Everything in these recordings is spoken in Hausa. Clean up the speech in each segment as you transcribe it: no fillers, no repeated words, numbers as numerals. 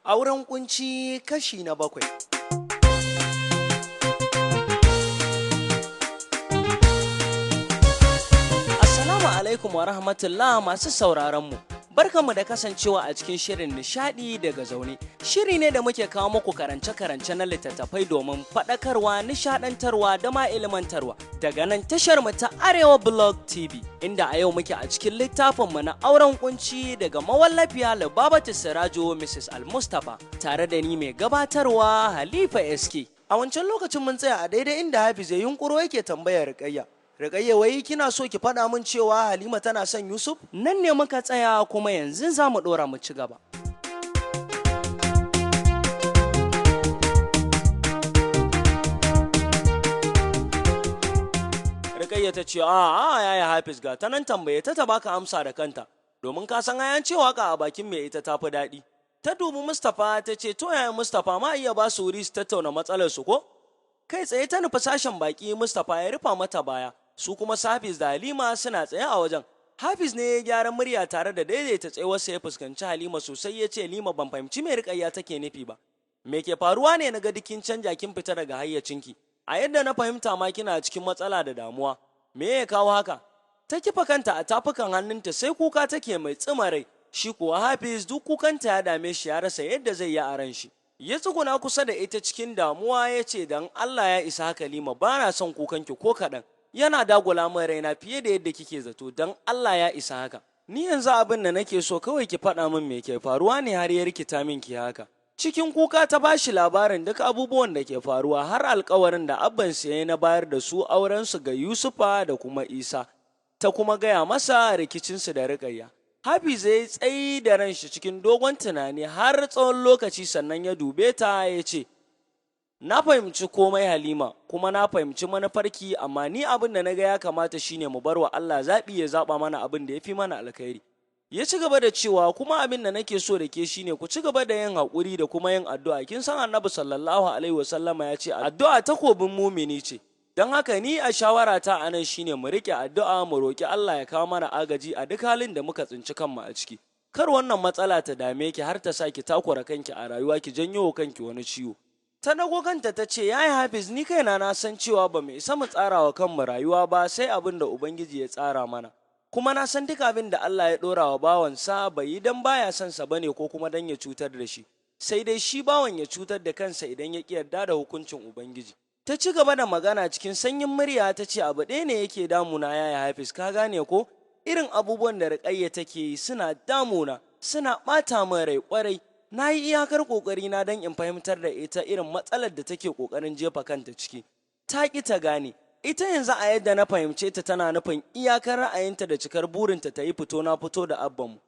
Auren kunci kashi na 7. Assalamu alaikum wa rahmatullah masu sauraronmu. Barkanmu da kasancewa a cikin shirin nishadi daga zaune. Shiri ne da muke kawo muku karance-karance na littattafai domin faɗakarwa, nishadantarwa da ma ilmantarwa. Daga nan tashar mu ta Arewa Blog TV, inda a yau muke a cikin littafin mu na auren kunci daga mawallafiya Lubabatu Sirajo Mrs. Al-Mustapha, tare da ni mai gabatarwa Halifa SK. A wancan lokacin mun tsaya a daidai inda Hafiz ya yunkuro yake tambayar Rukayya. Rukayya, wai kina so ki faɗa min cewa Halima tana son Yusuf? Nan ne muka tsaya kuma yanzu za mu ɗora mu ci gaba. Rukayya ta ce, yaya Hafiz, ga ta nan tambaye ta baka amsa da kanta, domin ka san ayan cewa ka a bakin mai ita tafi daɗi. Ta dubi Mustapha ta ce, to yaya Mustapha ma iya ba su wuri su tattauna matsalar su ko? Kai tsaye ta nufi sashen baki, Mustapha ya rufa mata baya. Su kuma Hafiz da Halima suna tsaye a wajen. Hafiz ne ya gyara murya tare da daidaita tsayuwarsa ya fuskanci Halima sosai ya ce, Halima, ban fahimci me Rukayya take nufi ba. Me ke faruwa ne na ga dukin canja kin fita daga hayyacinki? A yadda na fahimta ma kina cikin matsala da damuwa. Me ya kawo haka? Ta kifa kanta a tafukan hannunta sai kuka take mai tsima rai. Shi kuwa Hafiz duk kukanta ya dame shi, ya rasa yadda zai yi a ran shi. Ya tsuguna kusa da ita cikin damuwa ya ce, dan Allah ya isa haka Halima, ba na son kukanki ko kaɗan. Yana dagula min raina fiye da yadda kike zato, dan Allah ya isa haka. Ni yanzu abin da nake so kawai ki faɗa min me ke faruwa ne har ya rikita min ki haka. Cikin kuka ta bashi labarin duk abubuwan da ke faruwa, har alkawarin da abban sa ya na bayar da su auren su ga Yusufa da kuma Isa. Ta kuma gaya masa rikicin su da Rukayya. Hafiz ya tsayi da ran shi cikin dogon tunani har tsawon lokaci, sannan ya dube ta ya ce, na fahimci komai Halima, kuma na fahimci manufarki, amma ni abin da na ga ya kamata shine mu bar wa Allah zaɓi ya zaɓa mana abin da ya fi mana alkhairi. Ya ci gaba da cewa, kuma abin da nake so da ke shine ku ci gaba da yin haƙuri da kuma yin addu'a. Kin san Annabi sallallahu alaihi wasallama ya ce addu'a takobin mumini ce. Don haka ni a shawarata a nan shine mu riƙe addu'a, mu roƙi Allah ya kawo mana agaji a duk halin da muka tsinci kanmu a ciki. Kar wannan matsala ta dame ki har ta sa ki takura kanki a rayuwa, ki janyo wa kanki wani ciwo. Ta dago kanta ta ce, yayi Hafiz, ni kaina na san cewa ba mu isa mu tsara wa kanmu rayuwa ba sai abin da Ubangiji ya tsara mana. Kuma na san duk abin da Allah ya ɗora wa bawansa bai yi don baya son sa bane ko kuma don ya cutar da shi. Sai dai shi bawan ya cutar da kansa idan ya ƙi yarda da hukuncin Ubangiji. Ta ci gaba da magana cikin sanyin murya ta ce, abu ɗaya ne yake damuna yaya Hafiz, ka gane ko? Irin abubuwan da Rukayya take yi suna damuna, suna ɓata min rai ƙwarai. Na yi iyakar ƙoƙarina don in fahimtar da ita irin matsalar da take ƙoƙarin jefa kanta ciki. Ta ƙi ta gane, ita yanzu a yadda na fahimce ta tana nufin iyakar ra'ayinta da cikar burinta ta yi fito na fito da abbanmu.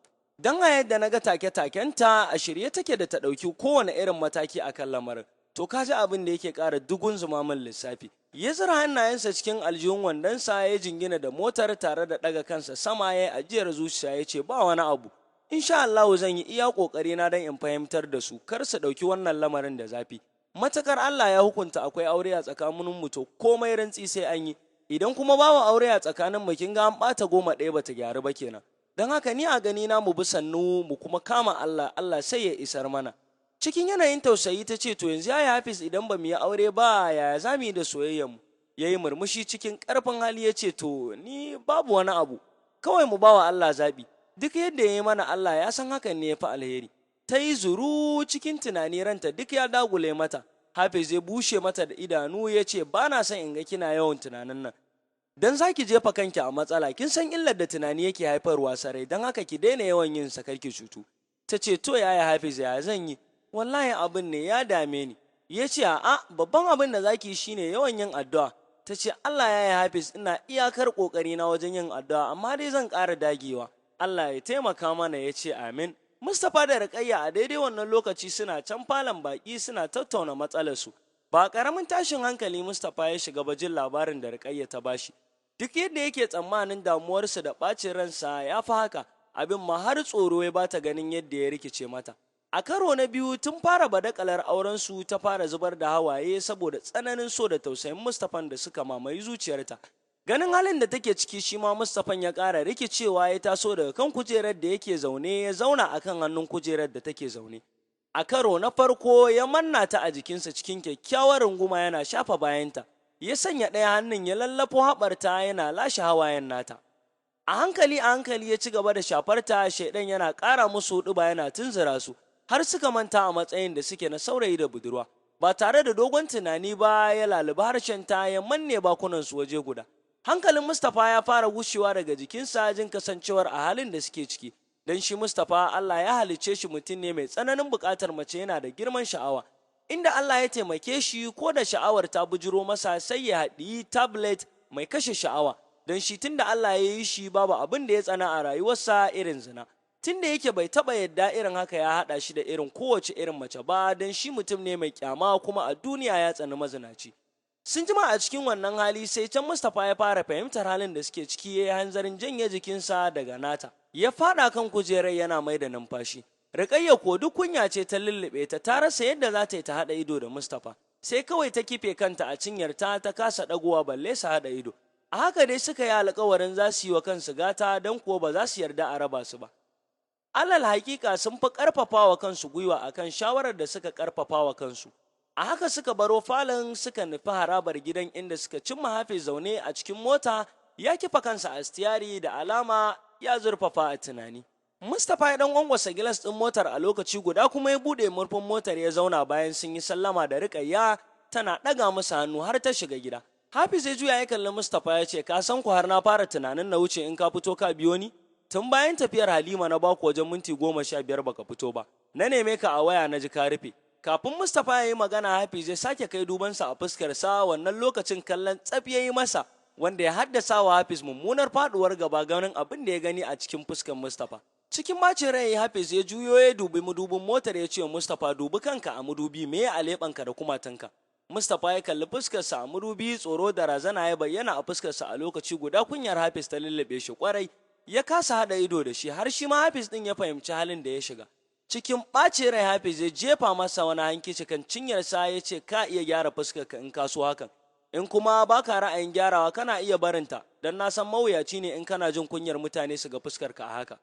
Don a yadda na ga take-takenta, a shirye take da ta ɗauki kowane irin mataki a kan lamarin. To ka ji abin da yake ƙara dugun zuma min lissafi. Ya zira hannayensa cikin aljihun wandonsa, ya jingina da motar tare da ɗaga kansa sama, ya ajiyar zuciya ya ce, ba wani abu. Insha Allah zan yi iya ƙoƙari na don in fahimtar da su kar su ɗauki wannan lamarin da zafi. Matakar Allah ya hukunta akwai aure a tsakanin mu, to komai rantsi sai an yi. Idan kuma babu aure a tsakanin mu, kin ga an ɓata 10 bata gyaru ba kenan. Don haka ni a gani na mu bi sannu mu kuma kama Allah, Allah sai ya isar mana. Cikin yanayin tausayi ta ce, to yanzu ya Hafiz, idan ba mu yi aure ba yaya za mu yi da soyayyar mu? Ya yi murmushi cikin ƙarfin hali ya ce, to ni babu wani abu, kawai mu ba wa Allah zaɓi. Duk yadda ya yi mana Allah ya san hakan ne ya fi alheri. Ta yi zuru cikin tunani, ranta duk ya dagule mata. Hafiz ya bushe mata da idanu ya ce, ba na son in ga kina yawan tunanin nan. Dan za ki jefa kanki a matsala, kin san illar da tunani yake haifarwa sarai, don haka ki daina yawan yin sa karki cutu. Ta ce, to yaya Hafiz, ya zan yi? Wallahi abin ne ya dame ni. Ya ce, a'a, babban abin da za ki yi shine yawan yin addu'a. Ta ce, Allah ya yi Hafiz, ina iyakar ƙoƙarina wajen yin addu'a, amma dai zan ƙara dagewa. Allah ya taimaka mana, ya ce amin. Mustapha da Rukayya a daidai wannan lokaci suna can falon baki suna tattauna matsalarsu. Ba ƙaramin tashin hankali Mustapha ya shiga ba jin labarin da Rukayya ta bashi. Duk yadda yake tsammanin damuwarsa da ɓacin ransa ya fi haka, abin ma har tsoro ya bata ganin yadda ya rikice mata. A karo na biyu tun fara badakalar aurensu ta fara zubar da hawaye saboda tsananin so da tausayin Mustapha da suka mamaye zuciyarta. Ganin halin da take ciki shi ma Mustapha ya ƙara rikicewa, ya taso daga kan kujerar da yake zaune ya zauna akan hannun kujerar da take zaune. A karo na farko ya manna ta a jikinsa cikin kyakkyawar runguma yana shafa bayanta, ya sanya ɗaya hannun ya lallafo haɓarta yana lashe hawayen nata. A hankali ya ci gaba da shafarta, shaidan yana ƙara musu huɗuba yana tunzura su, har suka manta a matsayin da suke na saurayi da budurwa. Ba tare da dogon tunani ba ya lalubi harshenta ya manne bakunansu waje guda. Hankalin Mustapha ya fara gushewa daga jikinsa jin kasancewar a halin da suke ciki. Don shi Mustapha Allah ya halicce shi mutum ne mai tsananin buƙatar mace, yana da girman sha'awa. Inda Allah ya taimake shi ko da sha'awar ta bujiro masa sai ya haɗi tablet mai kashe sha'awa. Don shi tunda Allah ya yi shi babu abin da ya tsana a rayuwarsa irin zina. Tunda yake bai taɓa yadda irin haka ya haɗa shi da irin kowace irin mace ba, don shi mutum ne mai kyama kuma a duniya ya tsani mazinaci. Sun jima a cikin wannan hali sai can Mustapha ya fara fahimtar halin da suke ciki, ya yi hanzarin janye jikinsa daga nata. Ya faɗa kan kujerar yana mai da numfashi. Rukayya ko duk kunya ce ta lullube ta, ta rasa yadda za ta yi ta haɗa ido da Mustapha. Sai kawai ta kife kanta a cinyarta ta kasa ɗagowa balle su haɗa ido. A haka dai suka yi alkawarin za su yi wa kansu gata, don kuwa ba za su yarda a raba su ba. Alal hakika sun fi ƙarfafa wa kansu gwiwa akan shawarar da suka ƙarfafa wa kansu. A haka suka baro falon suka nufi harabar gidan, inda suka cimma Hafiz zaune a cikin mota ya kifa kansa a stiyari, da alama ya zurfafa a tunani. Mustapha ya dan wangwasa gilas ɗin motar a lokaci guda kuma ya buɗe murfin motar ya zauna bayan sun yi sallama da Rukayya tana ɗaga masa hannu har ta shiga gida. Hafiz ya juya ya kalli Mustapha ya ce, ka san ku har na fara tunanin na wuce in ka fito ka biyo ni? Tun bayan tafiyar Halima na baku wajen minti 15 baka fito ba. Na neme ka a waya na ji ka rufe. Kafin Mustapha ya yi magana, Hafiz ya sake kai dubansa a fuskarsa, wannan lokacin kallon tsaf ya yi masa, wanda ya haddasa wa Hafiz mummunar faduwar gaba ganin abin da ya gani a cikin fuskar Mustapha. Cikin bacin rai Hafiz ya juyo ya dubi mudubin motar ya ce wa Mustapha, dubi kanka a mudubi, me ya alebanka da kumatunka? Mustapha ya kalli fuskarsa a mudubi, tsoro da razana ya bayyana a fuskarsa a lokaci guda. Kunyar Hafiz ta lullube shi kwarai, ya kasa haɗa ido da shi, har shi ma Hafiz ɗin ya fahimci halin da ya shiga. Cikin ɓacin rai Hafiz ya jefa masa wani hankici kan cinyarsa ya ce, ka iya gyara fuskarka in ka so hakan, in kuma baka ra'ayin gyarawa kana iya barinta, don na san mawuyaci ne in kana jin kunyar mutane su ga fuskarka a haka.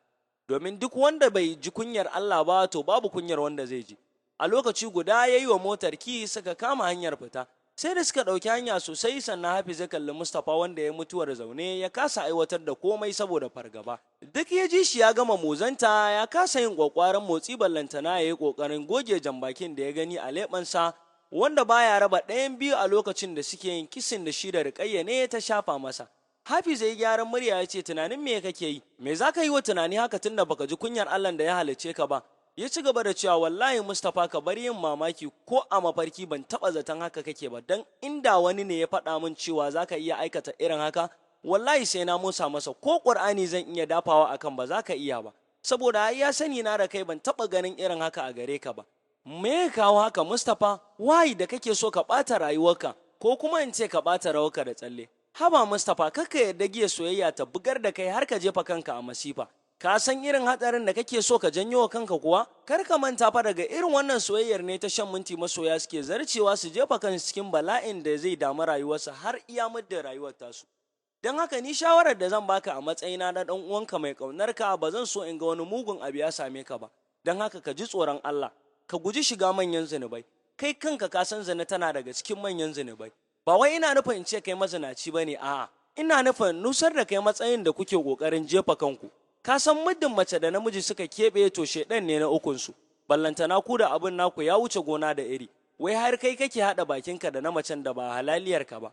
Domin duk wanda bai ji kunyar Allah ba to babu kunyar wanda zai ji. A lokaci guda ya yi wa motar ki suka kama hanyar fita. Sai da suka ɗauki hanya sosai sannan Hafiz ya kalli Mustapha wanda ya mutuwar zaune, ya kasa aiwatar da komai saboda fargaba. Duk ya ji shi ya gama muzanta, ya kasa yin ƙwaƙwaran motsi, ballantana ya yi ƙoƙarin goge jambakin da ya gani a leɓensa, wanda baya raba ɗayan biyu a lokacin da suke yin kisin da shi da Rukayya ne ta shafa masa. Hafiz ya yi gyaran murya ya ce, tunanin me kake yi? Me za ka yi wa tunani haka tunda baka ji kunyar Allah da ya halicce ka ba? Ya ci gaba da cewa, wallahi Mustapha ka bar yin mamaki, ko a mafarki ban taɓa zaton haka kake ba, don inda wani ne ya faɗa min cewa za ka iya aikata irin haka, wallahi sai na musa masa, ko ƙur'ani zan iya dafawa akan ba za ka iya ba, saboda ya sani na da kai ban taɓa ganin irin haka a gare ka ba. Me ya kawo haka Mustapha? Wayi da kake so ka ɓata rayuwarka, ko kuma in ce ka ɓata rawarka da tsalle? Haba Mustapha, kaka yarda giya soyayya ta bugar da kai har ka jefa kanka a masifa. Ka san irin hatsarin da kake so ka janyo wa kanka kuwa? Kar ka manta fa daga irin wannan soyayyar ne ta shan minti masoya suke zarcewa su jefa kansu cikin bala'in da zai damu rayuwarsa har iya muddin rayuwar tasu. Don haka ni shawarar da zan baka a matsayina na dan uwanka mai kaunar ka, ba zan so in ga wani mugun abu ya same ka ba. Don haka ka ji tsoron Allah, ka guji shiga manyan zunubai. Kai kanka ka san zina tana daga cikin manyan zunubai. Ba wai ina nufin in ce kai mazinaci bane, a'a. Ina nufin nusar da kai matsayin da kuke kokarin jefa kanku. Ka san muddin mace da namiji suka keɓe to shedan ne na ukunsu, ballantana ku da abin naku ya wuce gona da iri, wai har kai kake haɗa bakinka da na macen da ba halaliyarka ba.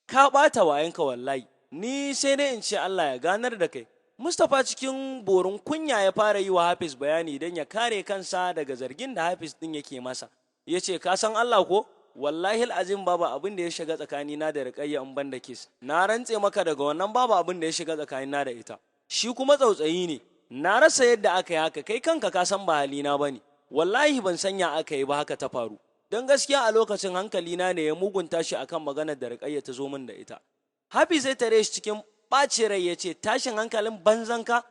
Ka ɓata wayanka wallahi, ni sai dai in ce Allah ya ganar da kai. Mustapha cikin borin kunya ya fara yi wa Hafiz bayani don ya kare kansa daga zargin da Hafiz ɗin yake masa. Ya ce, ka san Allah ko? Wallahi al'azim babu abin da ya shiga tsakanina da Rukayya in ban da kis. Na rantse maka daga wannan babu abin da ya shiga tsakanina da ita. Shi kuma tsautsayi ne, na rasa yadda aka yi haka, kai kanka ka san ba halina ba ne, wallahi ban sanya aka yi ba haka ta faru, don gaskiya a lokacin hankalina ne ya mugunta shi akan maganar da Rukayya ta zo min da ita. Hafiz zai tare shi cikin ɓace rai ya ce, tashin hankalin banzanka?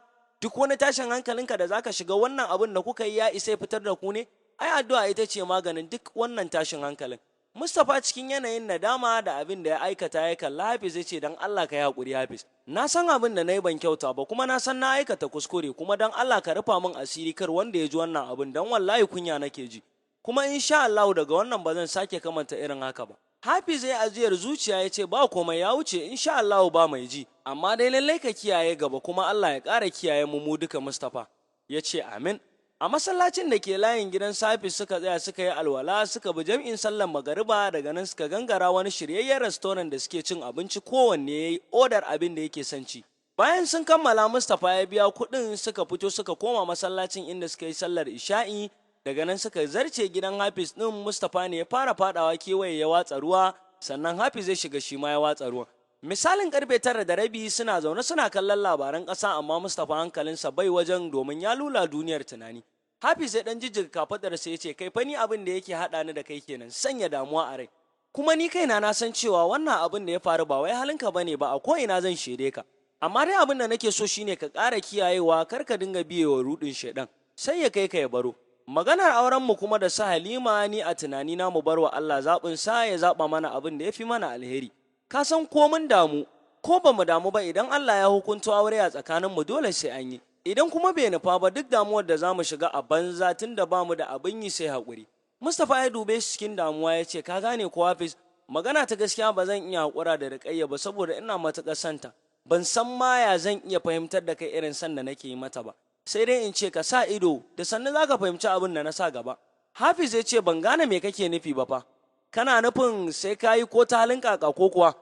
Duk wani tashin hankalinka da zaka shiga wannan abin da kuka yi ya isa fitar da ku ne? Ai addu'a ita ce maganin duk wannan tashin hankalin. Mustapha cikin yanayin nadama da abin da ya aikata ya kalla Hafiz ya ce, don Allah ka yi haƙuri Hafiz, na san abin da na yi ban kyauta ba kuma na san na aikata kuskure kuma don Allah ka rufa min asiri kar wanda ya ji wannan abin don wallahi kunya nake ji kuma insha Allah daga wannan ba zan sake kamanta irin haka ba. Hafiz ya ajiyar zuciya ya ce ba komai ya wuce insha Allah ba mai ji amma dai lallai ka kiyaye gaba kuma Allah ya ƙara kiyaye mu duka Mustapha. Ya ce amin. A masallacin da ke layin gidan Hafiz suka tsaya suka yi alwala suka bi jam'in sallar magariba daga nan suka gangara wani shiryayyen restaurant da suke cin abinci kowanne ya yi odar abin da yake son ci. Bayan sun kammala Mustapha ya biya kuɗin suka fito suka koma masallacin inda suka yi sallar isha'i daga nan suka zarce gidan Hafiz ɗin. Mustapha ne ya fara faɗawa kewaye ya watsa ruwa sannan Hafiz ya shiga shi ma ya watsa ruwa. Misalin karfe 9:30 suna zaune suna kallon labaran ƙasa amma Mustapha hankalinsa bai wajen domin ya lula duniyar tunani. Hafiz ya dan jijjiga kafadarsa ya ce kai fa ni abin da yake haɗa ni da kai kenan sanya damuwa a rai. Kuma ni kaina na san cewa wannan abin da ya faru ba wai halinka bane ba a ko ina zan shede ka. Amma dai abin da nake so shine ka ƙara kiyayewa kar ka dinga biyewa rudin shedan sai ya kai ka ya baro. Maganar auren mu kuma da sa Halima ni a tunani na mu bar wa Allah zaɓin sa ya zaɓa mana abin da ya fi mana alheri. Ka san ko mun damu ko ba mu damu ba idan Allah ya hukunta aure a tsakaninmu dole sai an yi. Idan kuma bai nufa ba duk damuwar da za mu shiga a banza tun da ba mu da abin yi sai haƙuri. Mustapha ya dube shi cikin damuwa ya ce ka gane ko Hafiz magana ta gaskiya ba zan iya haƙura da Rukayya ba saboda ina matuƙar santa. Ban san ma ya zan iya fahimtar da kai irin san da nake yi mata ba. Sai dai in ce ka sa ido da sannu za ka fahimci abin da na sa gaba. Hafiz ya ce ban gane me kake nufi ba fa. Kana nufin sai ka yi ko ta halin kaka ko kuwa?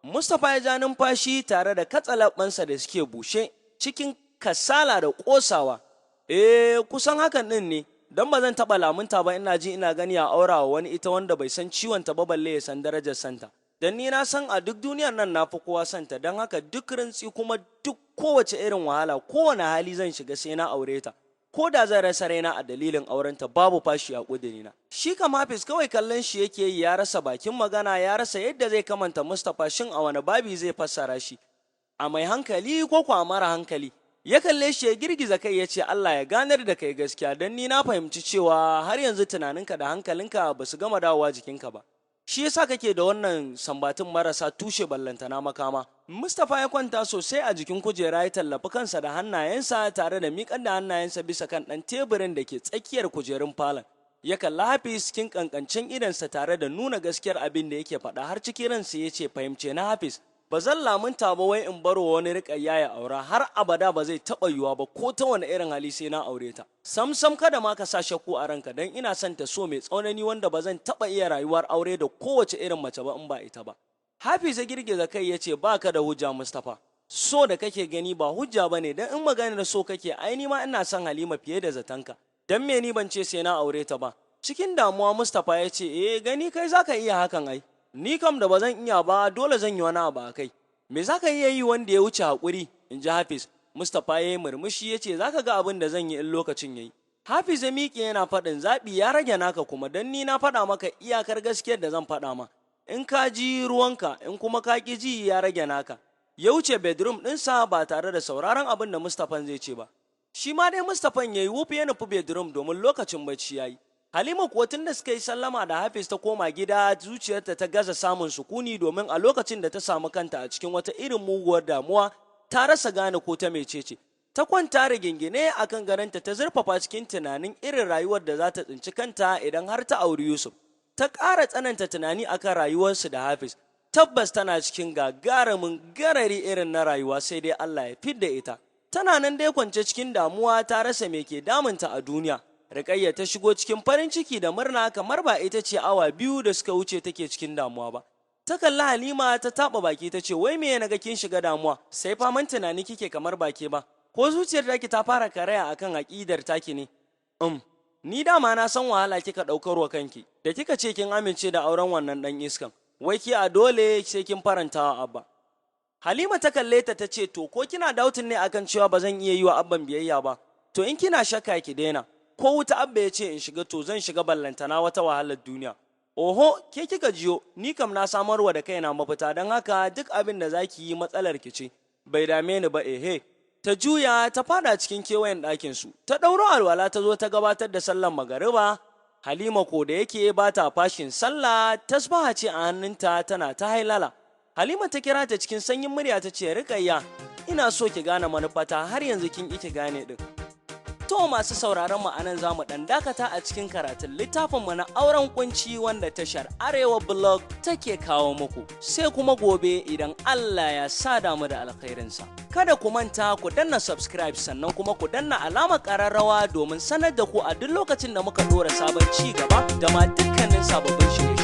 Mustapha ya ja numfashi tare da katsalabansa da suke bushe cikin kasala da ƙosawa. Kusan hakan ɗin ne, don ba zan taɓa lamunta ba ina ji ina gani a aura wa wani ita wanda bai san ciwon ta ba balle ya san darajar santa. Dan ni na san a duk duniyar nan na fi kowa santa don haka duk rintsi kuma duk kowace irin wahala kowane hali zan shiga sai na aure ta. Ko da zan rasa raina a dalilin aurenta babu fashi a ƙudurina. Shi kam Hafiz kawai kallon shi yake yi ya rasa bakin magana ya rasa yadda zai kamanta Mustapha shin a wani babi zai fassara shi. A mai hankali ko kwa mara hankali. Ya kalle shi ya girgiza kai ya ce Allah ya ganar da kai gaskiya don ni na fahimci cewa har yanzu tunaninka da hankalinka ba su gama dawowa jikinka ba. Shi yasa kake da wannan sambatun marasa tushe ballantana makama. Mustapha ya kwanta sosai a jikin kujera ya tallafi kansa da hannayensa tare da miƙar da hannayensa bisa kan ɗan teburin da ke tsakiyar kujerun falon. Ya kalla Hafiz cikin ƙanƙancin idansa tare da nuna gaskiyar abin da yake faɗa har cikin ransa ya ce fahimce na Hafiz. Ba zan lamunta ba wai in baro wani Rukayya ya aura har abada ba zai taɓa yiwuwa ba ko ta wani irin hali sai na aure ta. Sam kada ma ka sa shakku a ranka don ina son ta so mai tsaunani wanda ba zan taɓa iya rayuwar aure da kowace irin mace ba in ba ita ba. Hafiz ya girgiza kai ya ce ba ka da hujja Mustapha. So da kake gani ba hujja ba ne don in maganar so kake aini ma ina son Halima fiye da zatanka. Don me ni ban ce sai na aure ta ba. Cikin damuwa Mustapha ya ce gani kai za ka iya hakan ai. Ni kam da ba zan iya ba dole zan yi wani abu a kai. Me za ka iya yi wanda ya wuce haƙuri? In ji Hafiz. Mustapha ya yi murmushi ya ce za ka ga abin da zan yi in lokacin ya yi. Hafiz ya miƙe yana faɗin zaɓi ya rage naka kuma don ni na faɗa maka iyakar gaskiyar da zan faɗa ma. In ka ji ruwanka in kuma ka ƙi ji ya rage naka. Ya wuce bedroom ɗinsa ba tare da sauraron abin da Mustapha zai ce ba. Shi ma dai Mustapha ya yi wuf ya nufi bedroom domin lokacin bacci ya yi. Halima kuwa tun da suka yi sallama da Hafiz ta koma gida zuciyarta ta gaza samun sukuni domin a lokacin da ta samu kanta a cikin wata irin muguwar damuwa ta rasa gane ko ta mecece. Ta kwanta rigingine a kan garanta ta zurfafa cikin tunanin irin rayuwar da za ta tsinci kanta idan har ta auri Yusuf. Ta ƙara tsananta tunani akan rayuwarsu da Hafiz. Tabbas tana cikin gagarumin garari irin na rayuwa sai dai Allah ya fidda ita. Tana nan dai kwance cikin damuwa ta rasa me ke damunta a duniya. Rukayya ta shigo cikin farin ciki da murna kamar ba ita ce awa 2 da suka wuce take cikin damuwa ba. Ta kalli Halima ta taɓa baki ta ce wai me naga kin shiga damuwa sai faman tunani kike kamar bake ba. Ko zuciyar taki ta fara karaya akan aƙidar taki ne? Ni dama na san wahala kika ɗaukar wa kanki da kika ce kin amince da auren wannan ɗan iskan. Wai ki a dole sai kin faranta wa Abba. Halima ta kalle ta ce to ko kina dautin ne akan cewa ba zan iya yi wa Abban biyayya ba. To in kina shakka ki daina. Ko wuta Abba ya ce in shiga to zan shiga ballantana wata wahalar duniya. Oho, ke kika jiyo, ni kam na samarwa da kaina mafita don haka duk abin da zaki yi matsalar ki ce. Bai dame ni ba Ta juya ta fada cikin kewayen ɗakin su. Ta ɗauro alwala ta zo ta gabatar da sallar magariba. Halima ko da yake ba ta fashin sallah tasbaha ce a hannunta tana ta hailala. Halima ta kira ta cikin sanyin murya ta ce, Rukayya, ina so ki gane manufata har yanzu kin ki gane din. To masu sauraron mu anan za mu dan dakata a cikin karatun littafin mu na auren kunci wanda tashar Arewa Blog take kawo muku. Sai kuma gobe idan Allah ya sada mu da alkhairinsa. Kada ku manta ku danna subscribe sannan kuma ku danna alamar ƙararrawa domin sanar da ku a duk lokacin da muka dora sabon ci gaba da ma dukkanin sababbin shirye